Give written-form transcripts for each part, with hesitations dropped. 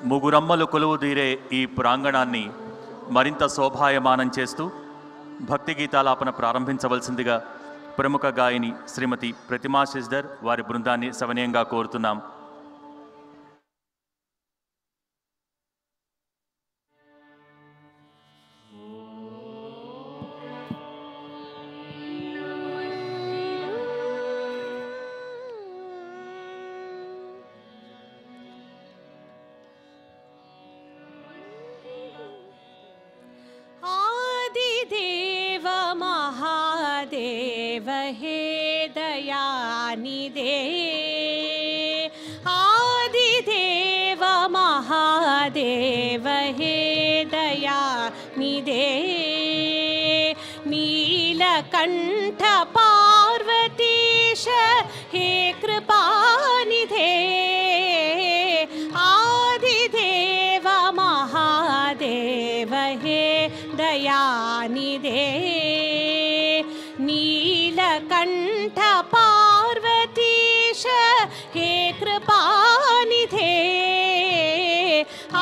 ముగురమ్మలు కొలువుదీరే ఈ ప్రాంగణాన్ని మరింత శోభాయమానం చేస్తూ భక్తి గీతాలాపన ప్రారంభించవలసిందిగా ప్రముఖ గాయని శ్రీమతి ప్రతిమా శశిధర్ వారి బృందాన్ని సవినయంగా కోరుతున్నాం. महादेव हे दयानिधे, आदिदेव महादेव हे दयानिधे, नीलकंठ पार्वतीश हे कृपानिधे, आदिदेव महादेव हे दयानिधे, नीलकंठ पार्वतीश हे कृपानिधे,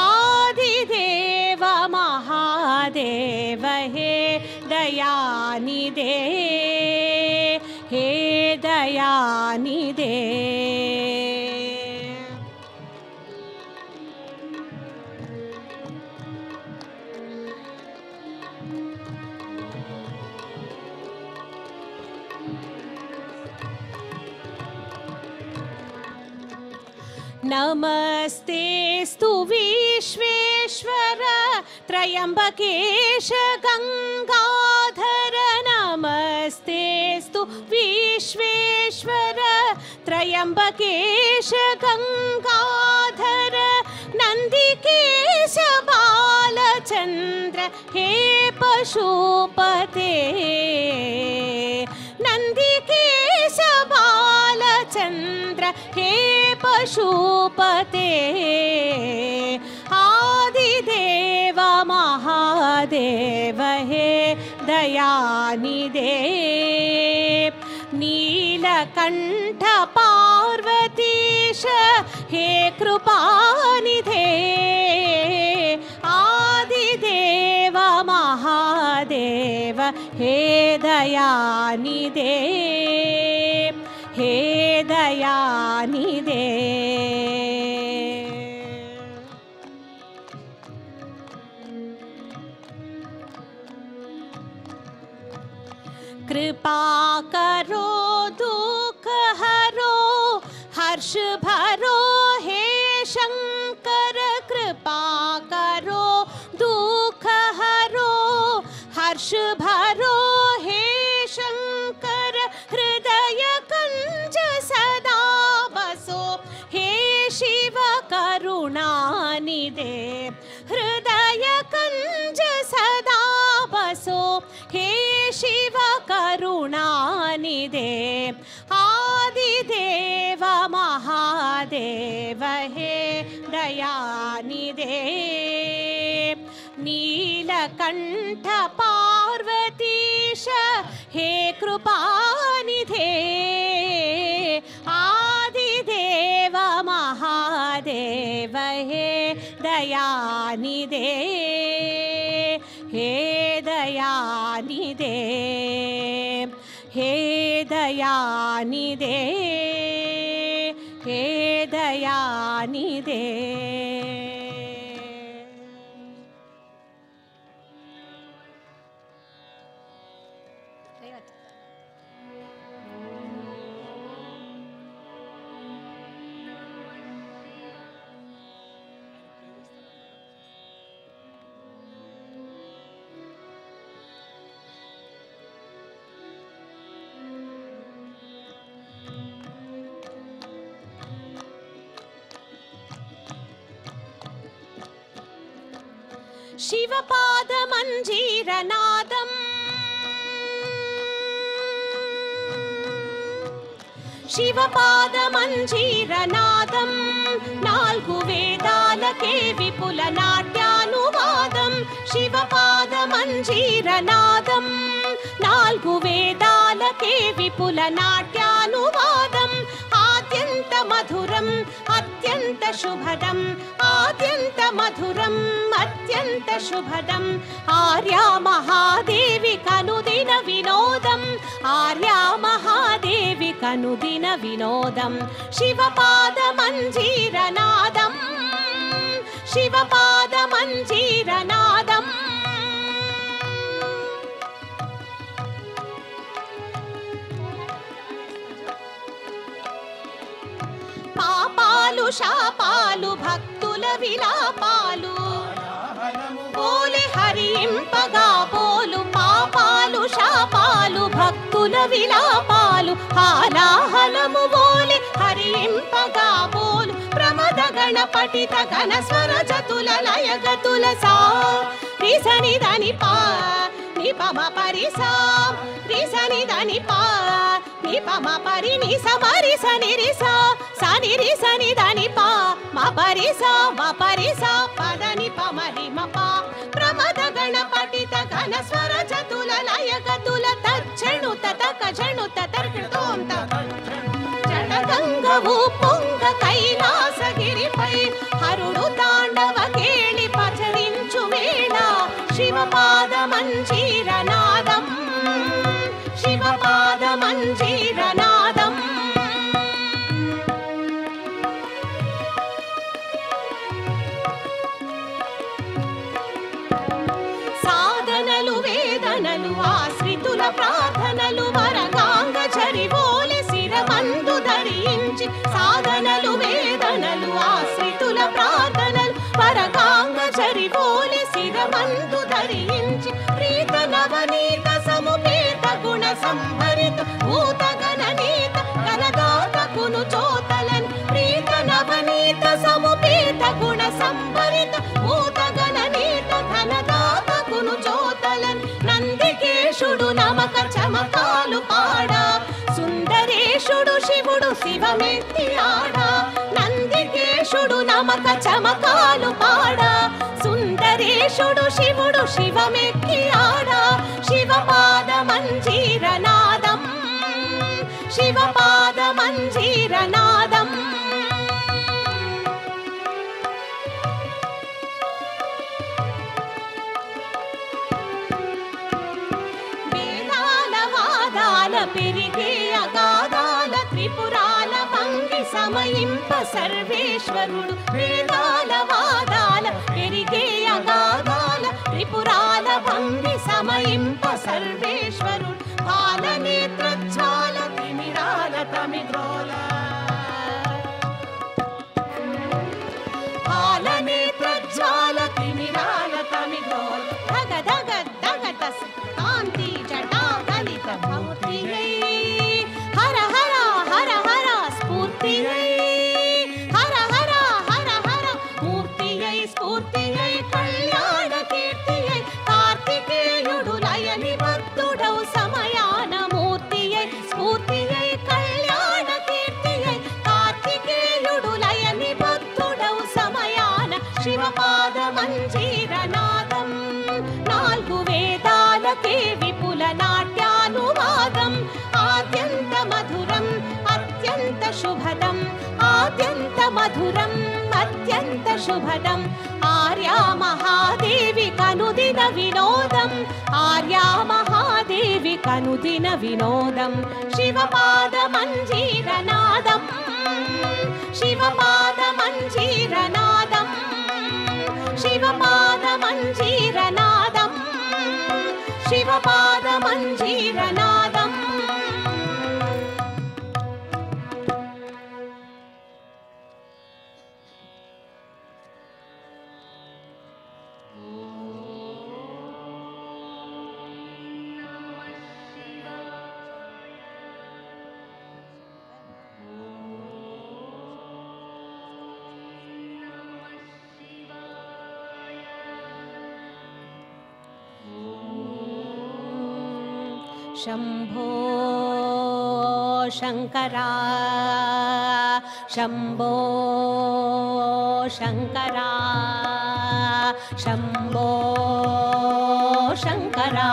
आदिदेव महादेव हे दयानिधे, हे दयानिधे. नमस्तेस्तु विश्वेश्वर त्रयंबकेश गंगाधर, नमस्तेस्तु विश्वेश्वर त्रयंबकेश गंगाधर, नंदिकेश बालचंद्र हे पशुपते, नंदिकेश बालचंद्र हे पशुपते, आदिदेव महादेव हे दयानिधे, नीलकंठ पार्वतीश हे कृपानिधे, आदिदेव महादेव हे दयानिधे, हे दयानिधे. कृपा करो दुख हरो हर्ष भरो हे शंकर, कृपा करो दुख हरो हर्ष भरो हे शंकर, हृदय कंज सदा बसो हे शिव करुणानिधे, हृदय कंज सदा बसो हे शिव करुणानिधे, आदिदेव महादेव हे दयानिधे, नीलकंठ पार्वतीश हे कृपानिधे, आदिदेव महादेव हे दयानिधे, हे दयानिधे, हे दयानिधे, हे दयानिधे. शिवपाद मंजीरनादं, शिवपाद मंजीरनादं, नाल्गु वेदालके विपुल नाट्यानुवादं, शिवपाद मंजीरनादं, नाल्गु वेदालके विपुल नाट्यानुवादं, आद्यंत मधुरं अत्यंत शुभदं, आद्यंत అత్యంత శుభదం ఆర్యా మహాదేవి కనుదిన వినోదం ఆర్యా మహాదేవి కనుదిన వినోదం శివపాద మంజీరనాదం శివపాద మంజీరనాదం పాపాలు శాపాలు భక్తుల విలాపాలు పోలి హరింపగా పోలు పాపాలు శాపాలు భక్తుల విలాపాలు హాలాహలము పోలి హరింపగా పోలు ప్రమద గణపతిత ఘన స్వర జతుల లయగతుల సా రిసని దని పా నిపమ పరిసా రిసని దని పా నిపమ పరి ని సమరి సని రిసా సని రిసని దని పా మ పరిసా మ పరిసా పద నిపమ రిమ పా ప్రమద గణపతిత ఘన స్వర జతుల లయగతుల తర్చణు తతక జణు తతర్కృతోం జడగంగవు పొంగ కైలాసగిరిపై హరుడు తాండవ కేళి పచరించు వేళ శివపాద మంజీరనాదం శివపాద మంజీరనాదం సాధనలు వేదనలు ఆశ్రితుల ప్రార్థనలు వరగాంగ చరివోలి శిరమందు ధరించి సాధనలు వేదనలు ఆశ్రితుల ప్రార్థనలు వరగాంగ చరివోలి శిరమందు ధరించి ప్రీత నవనీత సముపేత గుణ సంభరిత భూత గణనీత గణదాతకును చోతలన్ ప్రీత నవనీత సముపేత గుణ సంభరిత భూత గణనీత ఘనదాతకును చోతలన్ నందికేశుడు నమక చమకాలు పాడా సుందరేశుడు శివుడు శివమెత్తి ఆడా నందికేశుడు నమక చమకాలు పాడా సుందరేశుడు శివుడు శివమెక్కి ఆడా శివపాద మంజీరనాదం శివపాద మంజీరనాదం వేదాల వాదాల పెరిగే అగాధాల త్రిపురాల భంగి సమయింప సర్వేశ్వరుడు వేదాల వాదాల పెరిగే అగాధాల త్రిపురాల భంగి సమయింప సర్వేశ్వరుడు పాలనేత్రజ్వాల తిమిరాల తమిగ్రోల పాలనేత్రజ్వాల తిమిరాల తమిగ్రోల ధగ ధగ ధగ తస్ కాంతి జటా కలిత మూర్తి హర హర హర హర స్ఫూర్తి హర హర హర హర మూర్తి స్ఫూర్తి కళ్యాణ కీర్తి కార్తికేయుడు లయని భక్తుడౌ సమయాన మూర్తి స్ఫూర్తి కళ్యాణ కీర్తి కార్తికేయుడు లయని భక్తుడౌ సమయాన శివపాద మంజీరనాదం నాలుగు వేదాలకే విపుల నాట్యానువాదం ఆద్యంత మధురం అత్యంత శుభదం ఆద్యంత మధురం అత్యంత శుభదం ఆర్యా మహాదేవి కనుదిన వినోదం ఆర్యా మహాదేవి కనుదిన వినోదం శివపాద మంజీరనాదం శివపాద మంజీరనాదం శివపాద మంజీరనాదం శివపాద మంజీరనాదం शंभो शंकरा शंभो शंकरा शंभो शंकरा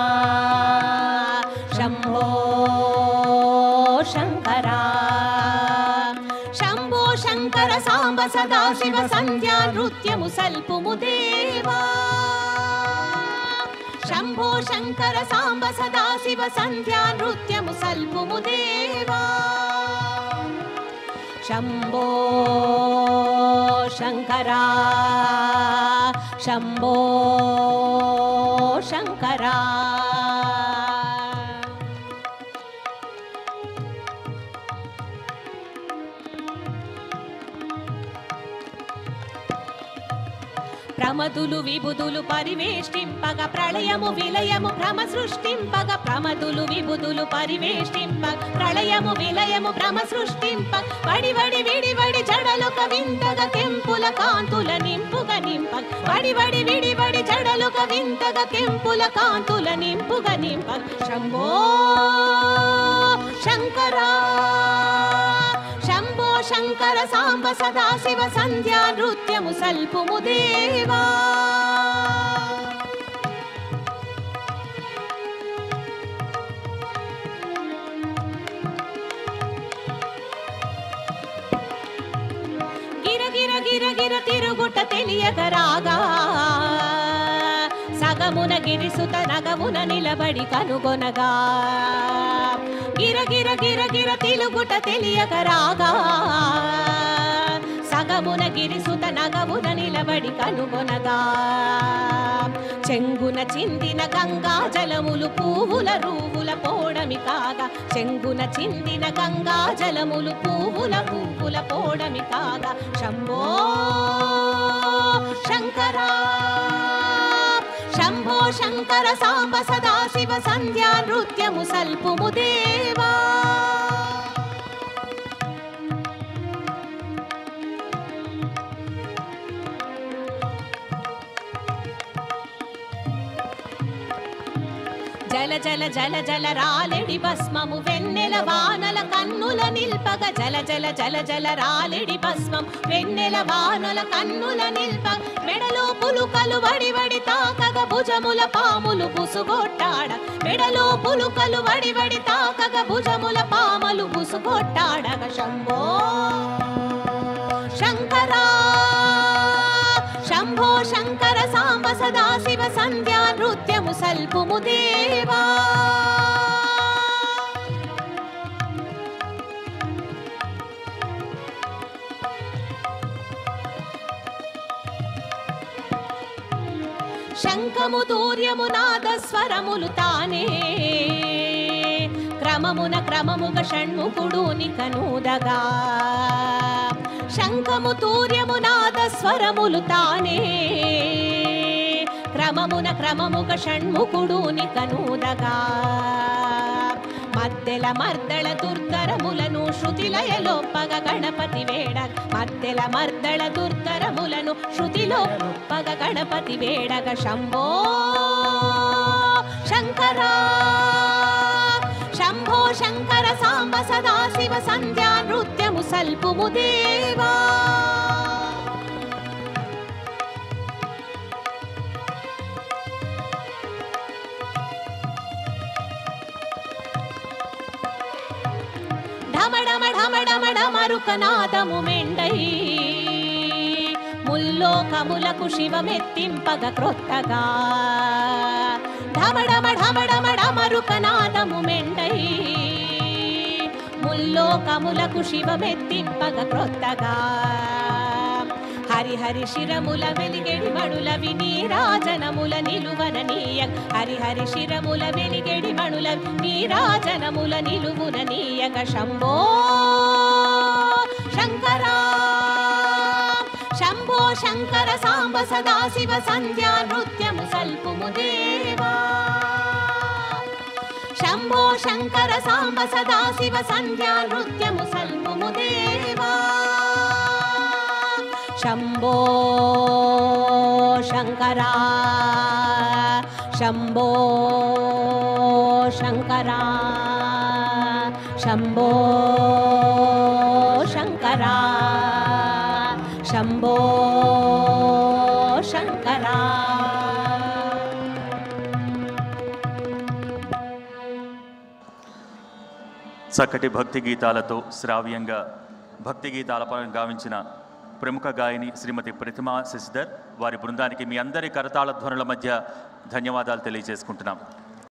शंभो शंकरा शंभो शंकर सांब सदा शिव संध्या नृत्यमु सल्पुमु देवा శంభో శంకర సాంబ సదాశివ సంధ్యా నృత్యము సల్పుము దేవా శంభో శంకర శంభో శంకర ప్రమదులు విబుదులు పరివేష్టింపగ ప్రళయము విలయము భ్రమ సృష్టింపగ ప్రమదులు విబుదులు పరివేష్టింపగ ప్రళయము విలయము భ్రమ సృష్టింపగ వడి వడి విడి వడి జడలొక వింతగ కెంపుల కాంతుల నింపుగ నింపగ వడి వడి విడి వడి జడలొక వింతగ కెంపుల కాంతుల నింపుగ నింపగ శంభో శంకర శంభో శంకర సాంబ సదాశివ సంధ్యా నృత్యము సల్పుము దేవా గిర గిర గిర గిర తిరుగుట తెలియక రాగా సగమున గిరిసుత నగమున నిలబడి కనుగొనగా గిర గిర గిర గిర తిరుగుట తెలియక రాగా సగమున గిరిసుత నగమున నిలబడి కనుగొనగా చెంగున చిందిన గంగా జలములు పువ్వుల రూవుల పోడమి కాగా చెంగున చిందిన గంగా జలములు పువ్వుల పోడమి కాగా శంభో శంకర శంభో శంకర సాంబ సదాశివ సంధ్యా నృత్యము సల్పుము దేవా జల జల జల జల రాలెడి భస్మము వెన్నెల వానల కన్నుల నిల్పగ జల జల జల జల రాలెడి భస్మం వెన్నెల వానల కన్నుల నిల్పగ మెడలో పులుకలు వడి వడి తాకగ భుజముల పాములు బుసుగొట్టాడ మెడలో పులుకలు వడి వడి తాకగ భుజముల పాములు బుసుగొట్టాడగ శంభో శంకర శంభో శంకర సాంబ సదాశివ సంధ్యా నృత్యము సల్పుము దేవా శంఖము దూర్యము నాదస్వరములు తానే క్రమమున క్రమముగ షణ్ముఖుడు నికనూదగా శంఖము తూర్యము నాదస్వరములు తానే క్రమమున క్రమముగ షణ్ముఖుడు నికనూదగా మద్దెల మర్దళ దుర్ధరములను శృతిలయలోపగ గణపతి వేడగ మద్దెల మర్దళ దుర్ధరములను శృతిలోపగ గణపతి వేడగ శంభో శంకర శంభో శంకర సాంబ సదాశివ సంధ్యా నృత్యము సల్పుము దేవా ఢమఢమ ఢమఢమ ఢమరుకనాదము మెండై ముల్లోకములకు శివమెత్తింపగ క్రొత్తగా ఢమఢమ ఢమఢమ ఢమరుకనాదము మెండై ముల్లోకములకు శివమెత్తింపగ క్రొత్తగా హరిహరి శిరముల వెలిగెడి మణుల వినీరాజనముల నిలువన నీయగ హరిహరి శిరముల వెలిగెడి మణుల నీరాజనముల నిలువున నీయగ శంభో శంకర శంభో శంకర సాంబ సదాశివ సంధ్యా నృత్యము సల్పుము దేవా శంభో శంకర సాంబ సదాశివ సంధ్యా నృత్యము సల్పుము దేవా శంభో శంకర శంభో శంకర శంభో శంకర శంభో శంకర చక్కటి భక్తి గీతాలతో శ్రావ్యంగా భక్తి గీతాలపై గావించిన ప్రముఖ గాయని శ్రీమతి ప్రతిమా శశిధర్ వారి బృందానికి మీ అందరి కరతాళ ధ్వనుల మధ్య ధన్యవాదాలు తెలియజేసుకుంటున్నాం.